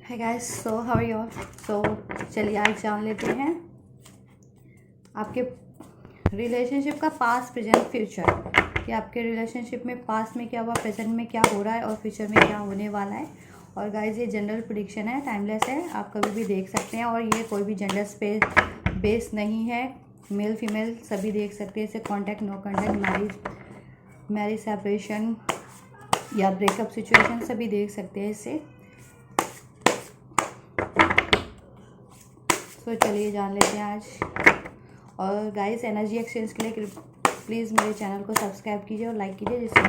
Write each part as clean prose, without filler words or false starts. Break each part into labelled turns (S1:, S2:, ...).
S1: है guys, so how are you all. So चलिए आज जान लेते हैं आपके रिलेशनशिप का पास्ट, प्रेजेंट, फ्यूचर। कि आपके रिलेशनशिप में पास्ट में क्या हुआ, प्रेजेंट में क्या हो रहा है और फ्यूचर में क्या होने वाला है। और गाइस ये जनरल प्रेडिक्शन है, टाइमलेस है, आप कभी भी देख सकते हैं। और ये कोई भी जेंडर बेस नहीं है, मेल फीमेल सभी देख सकते हैं इसे। Contact, no contact, marriage separation या ब्रेकअप सिचुएशन सभी देख सकते हैं इसे। तो चलिए जान लेते हैं आज। और गाइस एनर्जी एक्सचेंज के लिए प्लीज़ मेरे चैनल को सब्सक्राइब कीजिए और लाइक कीजिए, जिससे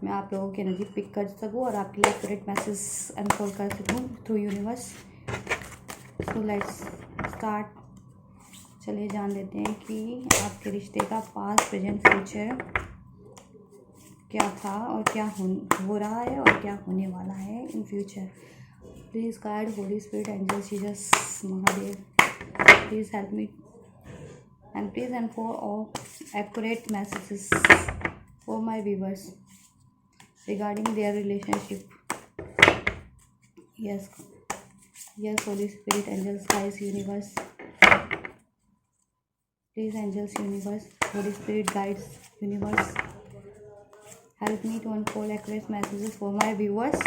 S1: मैं आप लोगों की एनर्जी पिक कर सकूं और आपके लिए एक्यूरेट मैसेज अनफोल्ड कर सकूं through universe. So let's start. चलिए जान लेते हैं कि आपके रिश्ते का पास्ट, प्रेजेंट, फ्यूचर क्या था और क्या हो रहा है और क्या होने वाला है in future. Please guide, holy spirit, angels, Jesus, Mahadev, please help me and please and for all accurate messages for my viewers regarding their relationship. Yes, Holy Spirit, angels, guides, universe, please, angels, universe, Holy Spirit, guides, universe, help me to unfold accurate messages for my viewers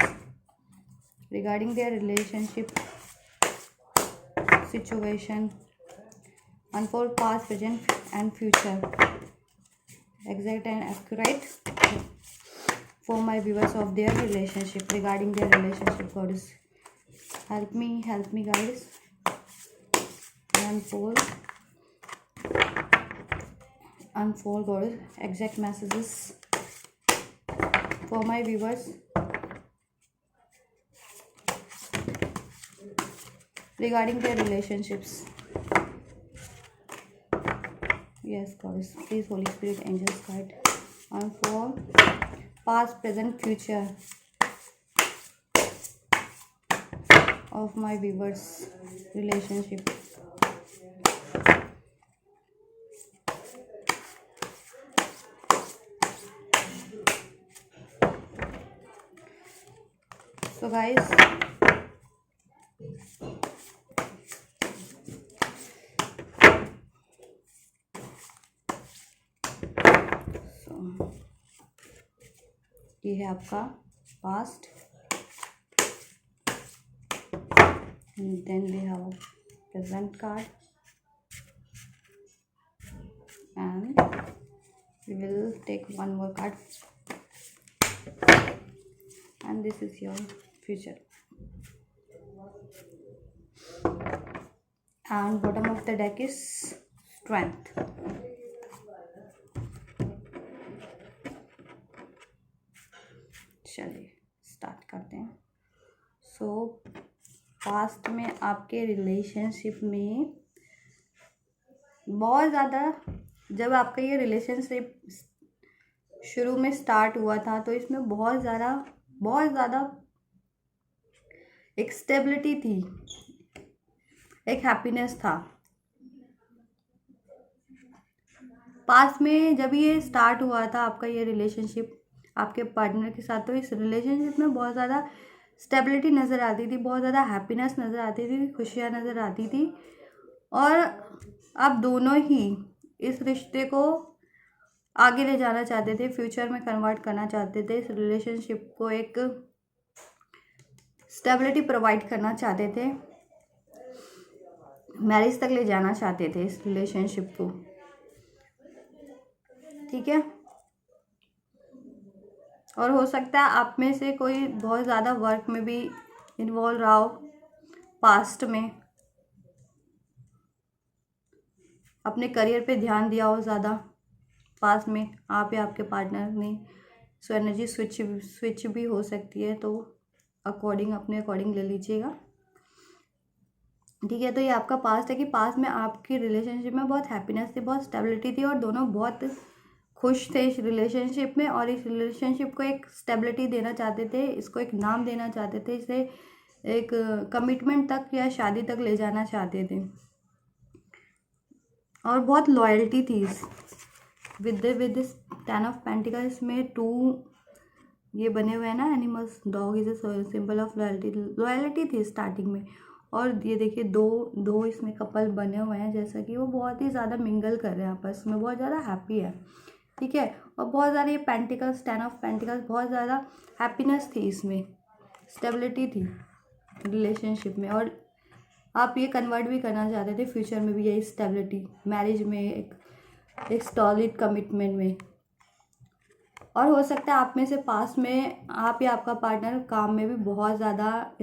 S1: regarding their relationship situation. Unfold past, present and future, exact and accurate for my viewers of their relationship, regarding their relationship. God is help me guys. Unfold God is exact messages for my viewers regarding their relationships. Yes, goddess, please, Holy Spirit, angels, guide, unfold past, present, future of my viewers' relationship. So guys, ये है आपका past, and then we have a present card, and we will take one more card, and this is your future. And bottom of the deck is strength. चलिए start करते हैं। सो past में आपके relationship में बहुत ज़्यादा, जब आपका ये रिलेशनशिप शुरू में स्टार्ट हुआ था तो इसमें बहुत ज़्यादा एक स्टेबिलिटी थी, एक हैप्पीनेस था। पास्ट में जब ये स्टार्ट हुआ था आपका ये रिलेशनशिप आपके पार्टनर के साथ, तो इस रिलेशनशिप में बहुत ज़्यादा स्टेबिलिटी नज़र आती थी, बहुत ज़्यादा हैप्पीनेस नज़र आती थी, खुशियाँ नज़र आती थी। और आप दोनों ही इस रिश्ते को आगे ले जाना चाहते थे, फ्यूचर में कन्वर्ट करना चाहते थे, इस रिलेशनशिप को एक स्टेबिलिटी प्रोवाइड करना चाहते थे, मैरिज तक ले जाना चाहते थे इस रिलेशनशिप को। ठीक है, और हो सकता है आप में से कोई बहुत ज़्यादा वर्क में भी इन्वॉल्व रहा हो, पास्ट में अपने करियर पे ध्यान दिया हो ज़्यादा पास्ट में, आप या आपके पार्टनर ने। सो एनर्जी स्विच भी हो सकती है, तो अपने अकॉर्डिंग ले लीजिएगा। ठीक है, तो ये आपका पास्ट है कि पास्ट में आपकी रिलेशनशिप में बहुत हैप्पीनेस थी, बहुत स्टेबिलिटी थी और दोनों बहुत खुश थे इस रिलेशनशिप में, और इस रिलेशनशिप को एक स्टेबिलिटी देना चाहते थे, इसको एक नाम देना चाहते थे, इसे एक कमिटमेंट तक या शादी तक ले जाना चाहते थे। और बहुत लॉयल्टी थी विद 10 ऑफ पेंटिकल्स में 2 ये बने हुए हैं ना animals, dog is a symbol of loyalty, loyalty थी स्टार्टिंग में। और ये देखिए दो दो इसमें कपल बने हुए हैं, जैसा कि वो बहुत ही ज़्यादा मिंगल कर रहे हैं आपस में, बहुत ज़्यादा हैप्पी है। ठीक है, और बहुत ज़्यादा ये पेंटिकल्स, 10 ऑफ पेंटिकल्स, बहुत ज़्यादा हैप्पीनेस थी इसमें, स्टेबिलिटी थी रिलेशनशिप में। और आप ये कन्वर्ट भी करना चाहते थे फ्यूचर में भी, यही स्टेबिलिटी मैरिज में, एक सॉलिड कमिटमेंट में। और हो सकता है आप में से पास में आप या आपका पार्टनर काम में भी बहुत ज़्यादा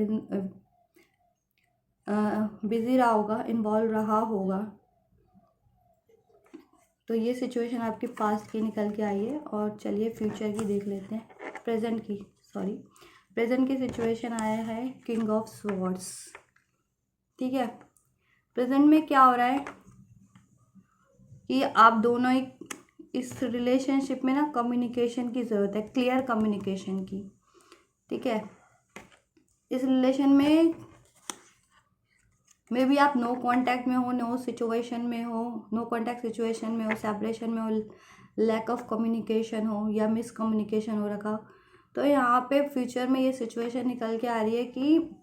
S1: बिजी रहा होगा, इन्वॉल्व रहा होगा। तो ये सिचुएशन आपके पास्ट की निकल के आई है। और चलिए फ्यूचर की देख लेते हैं, प्रेजेंट की, सॉरी प्रेजेंट की सिचुएशन आया है किंग ऑफ स्वॉर्ड्स। ठीक है, प्रेजेंट में क्या हो रहा है कि आप दोनों इस रिलेशनशिप में ना कम्युनिकेशन की ज़रूरत है, क्लियर कम्युनिकेशन की। ठीक है, इस रिलेशन में मे बी आप नो कांटेक्ट में हो, नो सिचुएशन में हो, नो कांटेक्ट सिचुएशन में हो, सेपरेशन में हो, लैक ऑफ कम्युनिकेशन हो या मिस कम्युनिकेशन हो रखा। तो यहाँ पे फ्यूचर में ये सिचुएशन निकल के आ रही है कि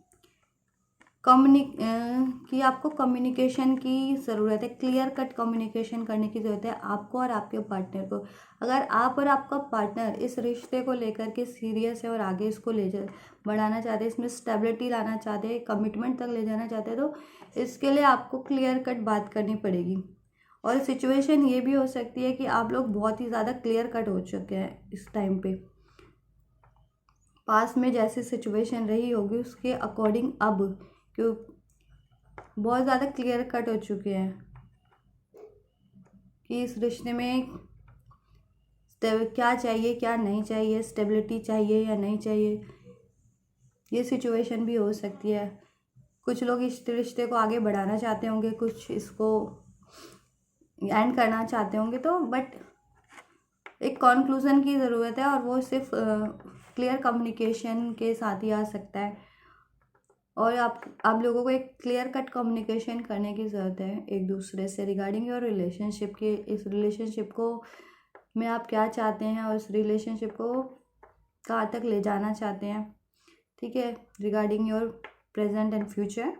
S1: कि आपको कम्युनिकेशन की ज़रूरत है, क्लियर कट कम्युनिकेशन करने की ज़रूरत है आपको और आपके पार्टनर को। अगर आप और आपका पार्टनर इस रिश्ते को लेकर के सीरियस है और आगे इसको बढ़ाना चाहते हैं, इसमें स्टेबिलिटी लाना चाहते हैं, कमिटमेंट तक ले जाना चाहते हैं, तो इसके लिए आपको क्लियर कट बात करनी पड़ेगी। और सिचुएशन ये भी हो सकती है कि आप लोग बहुत ही ज़्यादा क्लियर कट हो चुके हैं इस टाइम पे, पास में जैसी सिचुएशन रही होगी उसके अकॉर्डिंग अब क्यों बहुत ज़्यादा क्लियर कट हो चुके हैं कि इस रिश्ते में क्या चाहिए क्या नहीं चाहिए, स्टेबिलिटी चाहिए या नहीं चाहिए। ये सिचुएशन भी हो सकती है। कुछ लोग इस रिश्ते को आगे बढ़ाना चाहते होंगे, कुछ इसको एंड करना चाहते होंगे। तो बट एक कॉन्क्लूज़न की ज़रूरत है और वो सिर्फ क्लियर कम्युनिकेशन के साथ ही आ सकता है। और आप लोगों को एक क्लियर कट कम्युनिकेशन करने की ज़रूरत है एक दूसरे से रिगार्डिंग योर रिलेशनशिप के, इस रिलेशनशिप को में आप क्या चाहते हैं और इस रिलेशनशिप को कहाँ तक ले जाना चाहते हैं। ठीक है, regarding your present and future.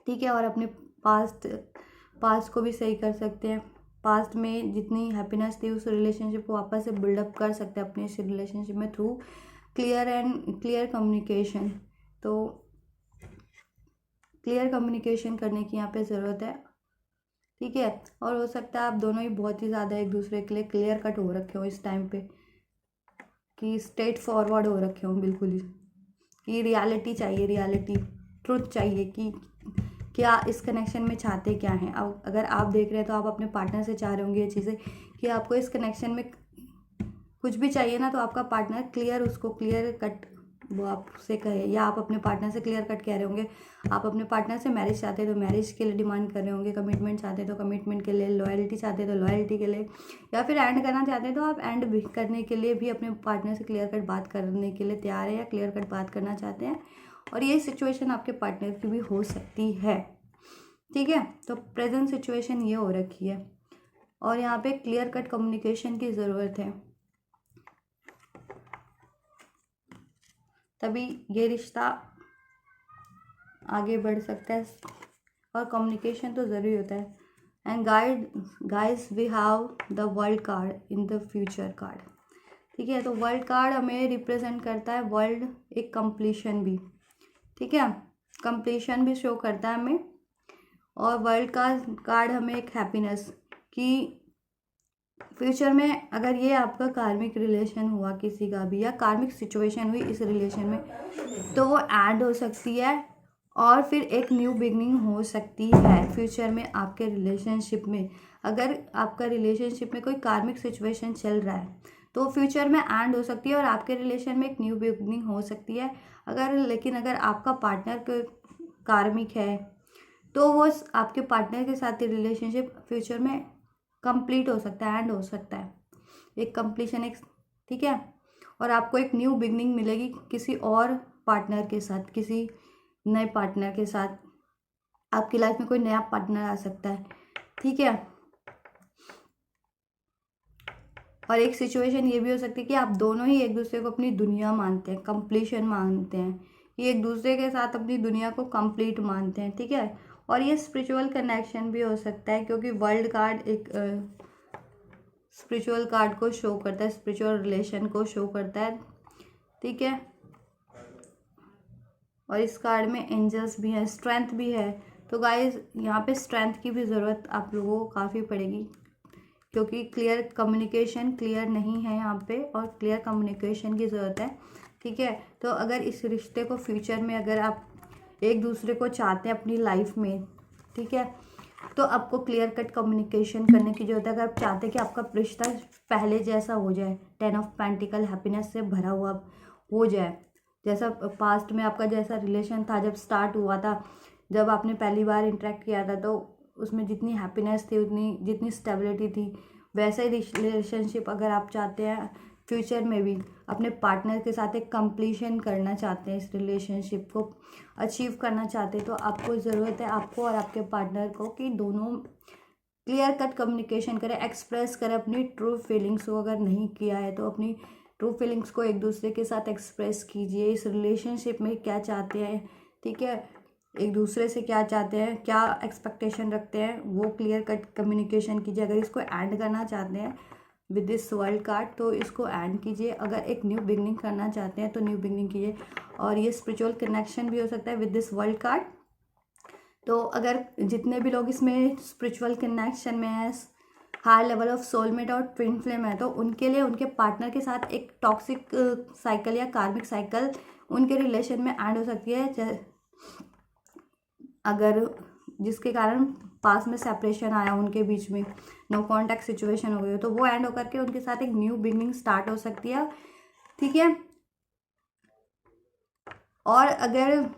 S1: ठीक है, और अपने पास्ट को भी सही कर सकते हैं। पास्ट में जितनी हैप्पीनेस थी उस रिलेशनशिप को वापस से बिल्डअप कर सकते हैं अपने इस रिलेशनशिप में थ्रू क्लियर कम्युनिकेशन। तो क्लियर कम्युनिकेशन करने की यहाँ पे ज़रूरत है। ठीक है, और हो सकता है आप दोनों ही बहुत ही ज़्यादा एक दूसरे के लिए क्लियर कट हो रखे हो इस टाइम पे, कि स्ट्रेट फॉरवर्ड हो रखे हो बिल्कुल ही, कि रियलिटी चाहिए, रियलिटी ट्रुथ चाहिए कि क्या इस कनेक्शन में चाहते क्या हैं। अब अगर आप देख रहे हैं तो आप अपने पार्टनर से चाह रहे होंगे ये चीज़ें कि आपको इस कनेक्शन में कुछ भी चाहिए ना, तो आपका पार्टनर क्लियर, उसको क्लियर कट वो आपसे कहे, या आप अपने पार्टनर से क्लियर कट कह रहे होंगे। आप अपने पार्टनर से मैरिज चाहते हैं तो मैरिज के लिए डिमांड कर रहे होंगे, कमिटमेंट चाहते हैं तो कमिटमेंट के लिए, लॉयल्टी चाहते हैं तो लॉयल्टी के लिए, या फिर एंड करना चाहते हैं तो आप एंड भी करने के लिए भी अपने पार्टनर से क्लियर कट बात करने के लिए तैयार है या क्लियर कट बात करना चाहते हैं। और ये सिचुएशन आपके पार्टनर की भी हो सकती है। ठीक है, तो प्रेजेंट सिचुएशन ये हो रखी है और यहाँ पे क्लियर कट कम्युनिकेशन की ज़रूरत है, तभी ये रिश्ता आगे बढ़ सकता है। और कम्युनिकेशन तो ज़रूरी होता है। And guys we have the world card in the future card. ठीक है, तो वर्ल्ड कार्ड हमें रिप्रेजेंट करता है, वर्ल्ड एक कंप्लीशन भी। ठीक है, कंप्लीशन भी शो करता है हमें। और वर्ल्ड का कार्ड हमें एक हैप्पीनेस कि फ्यूचर में अगर ये आपका कार्मिक रिलेशन हुआ किसी का भी, या कार्मिक सिचुएशन हुई इस रिलेशन में, तो वो एंड हो सकती है और फिर एक न्यू बिगनिंग हो सकती है फ्यूचर में आपके रिलेशनशिप में। अगर आपका रिलेशनशिप में कोई कार्मिक सिचुएशन चल रहा है तो फ्यूचर में एंड हो सकती है और आपके रिलेशन में एक न्यू बिगनिंग हो सकती है। लेकिन अगर आपका पार्टनर कार्मिक है तो वो आपके पार्टनर के साथ रिलेशनशिप फ्यूचर में कंप्लीट हो सकता है, एंड हो सकता है, एक कंप्लीशन एक। ठीक है, और आपको एक न्यू बिगनिंग मिलेगी किसी और पार्टनर के साथ, किसी नए पार्टनर के साथ। आपकी लाइफ में कोई नया पार्टनर आ सकता है। ठीक है, और एक सिचुएशन ये भी हो सकती है कि आप दोनों ही एक दूसरे को अपनी दुनिया मानते हैं, कंप्लीशन मानते हैं, कि एक दूसरे के साथ अपनी दुनिया को कंप्लीट मानते हैं, ठीक है। और ये स्पिरिचुअल कनेक्शन भी हो सकता है, क्योंकि वर्ल्ड कार्ड एक स्पिरिचुअल कार्ड को शो करता है, स्पिरिचुअल रिलेशन को शो करता है, ठीक है। और इस कार्ड में एंजल्स भी हैं, स्ट्रेंथ भी है। तो गाइस यहाँ पे स्ट्रेंथ की भी ज़रूरत आप लोगों को काफ़ी पड़ेगी, क्योंकि क्लियर कम्युनिकेशन क्लियर नहीं है यहाँ पे, और क्लियर कम्युनिकेशन की ज़रूरत है, ठीक है। तो अगर इस रिश्ते को फ्यूचर में अगर आप एक दूसरे को चाहते हैं अपनी लाइफ में, ठीक है, तो आपको क्लियर कट कम्युनिकेशन करने की ज़रूरत है। अगर आप चाहते हैं कि आपका रिश्ता पहले जैसा हो जाए, 10 ऑफ पेंटिकल हैप्पीनेस से भरा हुआ हो जाए, जैसा पास्ट में आपका जैसा रिलेशन था जब स्टार्ट हुआ था, जब आपने पहली बार इंटरेक्ट किया था, तो उसमें जितनी हैप्पीनेस थी, उतनी जितनी स्टेबिलिटी थी, वैसा ही रिलेशनशिप अगर आप चाहते हैं फ्यूचर में भी अपने पार्टनर के साथ एक कंप्लीशन करना चाहते हैं, इस रिलेशनशिप को अचीव करना चाहते हैं, तो आपको ज़रूरत है, आपको और आपके पार्टनर को, कि दोनों क्लियर कट कम्युनिकेशन करें, एक्सप्रेस करें अपनी ट्रू फीलिंग्स को। अगर नहीं किया है तो अपनी ट्रू फीलिंग्स को एक दूसरे के साथ एक्सप्रेस कीजिए, इस रिलेशनशिप में क्या चाहते हैं, ठीक है, एक दूसरे से क्या चाहते हैं, क्या एक्सपेक्टेशन रखते हैं, वो क्लियर कट कम्युनिकेशन कीजिए। अगर इसको एंड करना चाहते हैं विद दिस वर्ल्ड कार्ड, तो इसको एंड कीजिए। अगर एक न्यू बिगनिंग करना चाहते हैं तो न्यू बिगनिंग कीजिए। और ये स्पिरिचुअल कनेक्शन भी हो सकता है विद दिस वर्ल्ड कार्ड। तो अगर जितने भी लोग इसमें स्पिरिचुअल कनेक्शन में है, हाई लेवल ऑफ सोलमेट और ट्विन फ्लेम है, तो उनके लिए उनके पार्टनर के साथ एक टॉक्सिक साइकिल या कार्मिक साइकिल उनके रिलेशन में एंड हो सकती है, अगर जिसके कारण पास में सेपरेशन आया उनके बीच में, नो कांटेक्ट सिचुएशन हो गई हो, तो वो एंड होकर के उनके साथ एक न्यू बिगनिंग स्टार्ट हो सकती है, ठीक है। और अगर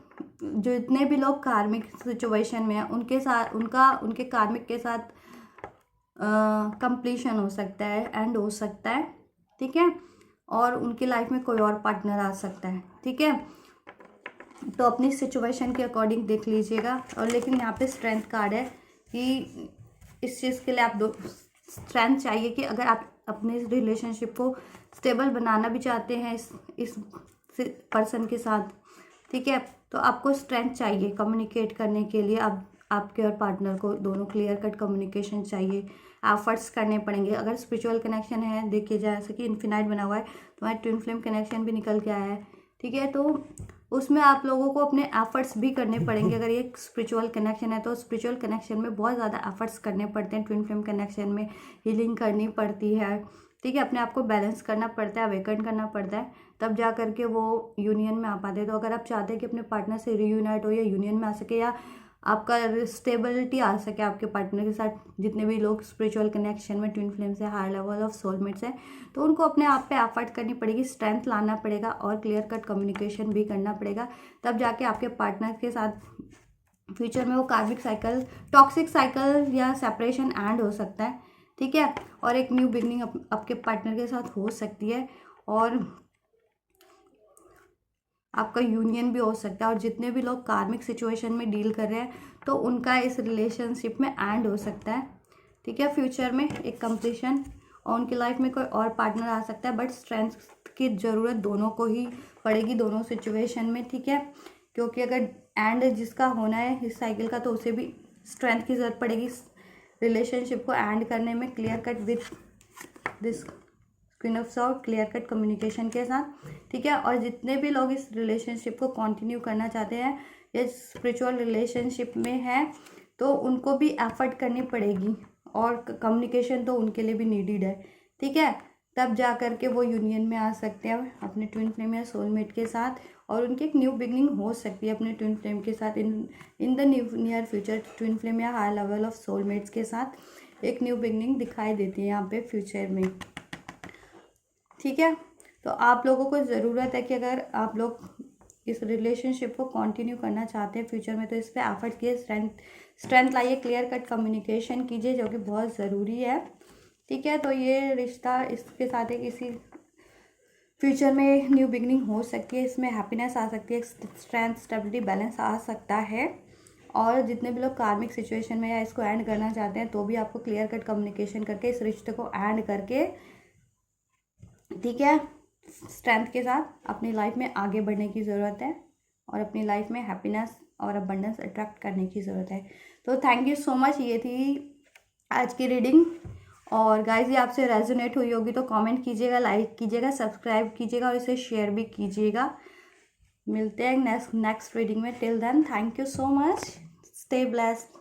S1: जितने भी लोग कार्मिक सिचुएशन में हैं उनके साथ उनके कार्मिक के साथ कंप्लीशन हो सकता है, एंड हो सकता है, ठीक है। और उनकी लाइफ में कोई और पार्टनर आ सकता है, ठीक है। तो अपनी सिचुएशन के अकॉर्डिंग देख लीजिएगा। और लेकिन यहाँ पे स्ट्रेंथ कार्ड है कि इस चीज़ के लिए आप दो स्ट्रेंथ चाहिए, कि अगर आप अपने रिलेशनशिप को स्टेबल बनाना भी चाहते हैं इस पर्सन के साथ, ठीक है, तो आपको स्ट्रेंथ चाहिए कम्युनिकेट करने के लिए। आप आपके और पार्टनर को दोनों क्लियर कट कम्युनिकेशन चाहिए, एफर्ट्स करने पड़ेंगे। अगर स्पिरिचुअल कनेक्शन है, देखिए जैसे कि इन्फिनाइट बना हुआ है, तो वहाँ ट्विन फ्लेम कनेक्शन भी निकल के आया है, ठीक है। तो उसमें आप लोगों को अपने एफर्ट्स भी करने पड़ेंगे। अगर ये स्पिरिचुअल कनेक्शन है तो स्पिरिचुअल कनेक्शन में बहुत ज़्यादा एफर्ट्स करने पड़ते हैं। ट्विन फ्लेम कनेक्शन में हीलिंग करनी पड़ती है, ठीक है, अपने आप को बैलेंस करना पड़ता है, अवेकन करना पड़ता है, तब जा करके वो यूनियन में आ पाते हैं। तो अगर आप चाहते हैं कि अपने पार्टनर से रीयूनाइट हो या यूनियन में आ सके, या आपका स्टेबिलिटी आ सके आपके पार्टनर के साथ, जितने भी लोग स्पिरिचुअल कनेक्शन में ट्विन फ्लेम से हाई लेवल ऑफ सोलमेट्स हैं, तो उनको अपने आप पे एफर्ट करनी पड़ेगी, स्ट्रेंथ लाना पड़ेगा, और क्लियर कट कम्युनिकेशन भी करना पड़ेगा, तब जाके आपके पार्टनर के साथ फ्यूचर में वो कार्मिक साइकिल, टॉक्सिक साइकिल या सेपरेशन एंड हो सकता है, ठीक है। और एक न्यू बिगनिंग आपके पार्टनर के साथ हो सकती है, और आपका यूनियन भी हो सकता है। और जितने भी लोग कार्मिक सिचुएशन में डील कर रहे हैं, तो उनका इस रिलेशनशिप में एंड हो सकता है, ठीक है, फ्यूचर में एक कंप्लीशन, और उनकी लाइफ में कोई और पार्टनर आ सकता है। बट स्ट्रेंथ की ज़रूरत दोनों को ही पड़ेगी, दोनों सिचुएशन में, ठीक है, क्योंकि अगर एंड जिसका होना है इस साइकिल का, तो उसे भी स्ट्रेंथ की ज़रूरत पड़ेगी रिलेशनशिप को एंड करने में, clear cut with this queen of sword, clear cut communication के साथ, ठीक है। और जितने भी लोग इस रिलेशनशिप को कंटिन्यू करना चाहते हैं या स्पिरिचुअल रिलेशनशिप में है, तो उनको भी एफर्ट करनी पड़ेगी, और कम्युनिकेशन तो उनके लिए भी नीडेड है, ठीक है, तब जा कर के वो यूनियन में आ सकते हैं अपने ट्विन फ्लेम या सोलमेट के साथ, और उनकी एक न्यू बिगनिंग हो सकती है अपने ट्विन फ्लेम के साथ in the near future. Twin flame या हाई लेवल ऑफ सोलमेट्स के साथ एक न्यू बिगनिंग दिखाई देती है यहाँ पे फ्यूचर में, ठीक है। तो आप लोगों को ज़रूरत है कि अगर आप लोग इस रिलेशनशिप को कंटिन्यू करना चाहते हैं फ्यूचर में, तो इस पर एफर्ट कीजिए, स्ट्रेंथ लाइए, क्लियर कट कम्युनिकेशन कीजिए, जो कि बहुत ज़रूरी है, ठीक है। तो ये रिश्ता, इसके साथ एक इसी फ्यूचर में न्यू बिगनिंग हो सकती है, इसमें हैप्पीनेस आ सकती है, स्ट्रेंथ, स्टेबिलिटी, बैलेंस आ सकता है। और जितने भी लोग कार्मिक सिचुएशन में या इसको एंड करना चाहते हैं, तो भी आपको क्लियर कट कम्युनिकेशन करके इस रिश्ते को एंड करके ठीक है, स्ट्रेंथ के साथ अपनी लाइफ में आगे बढ़ने की ज़रूरत है और अपनी लाइफ में हैप्पीनेस और अबंडेंस अट्रैक्ट करने की ज़रूरत है। तो थैंक यू सो मच, ये थी आज की रीडिंग। और गाइस ये आपसे रेजोनेट हुई होगी तो कमेंट कीजिएगा, लाइक कीजिएगा, सब्सक्राइब कीजिएगा और इसे शेयर भी कीजिएगा। मिलते हैं नेक्स्ट रीडिंग में। Till then thank you so much, stay blessed.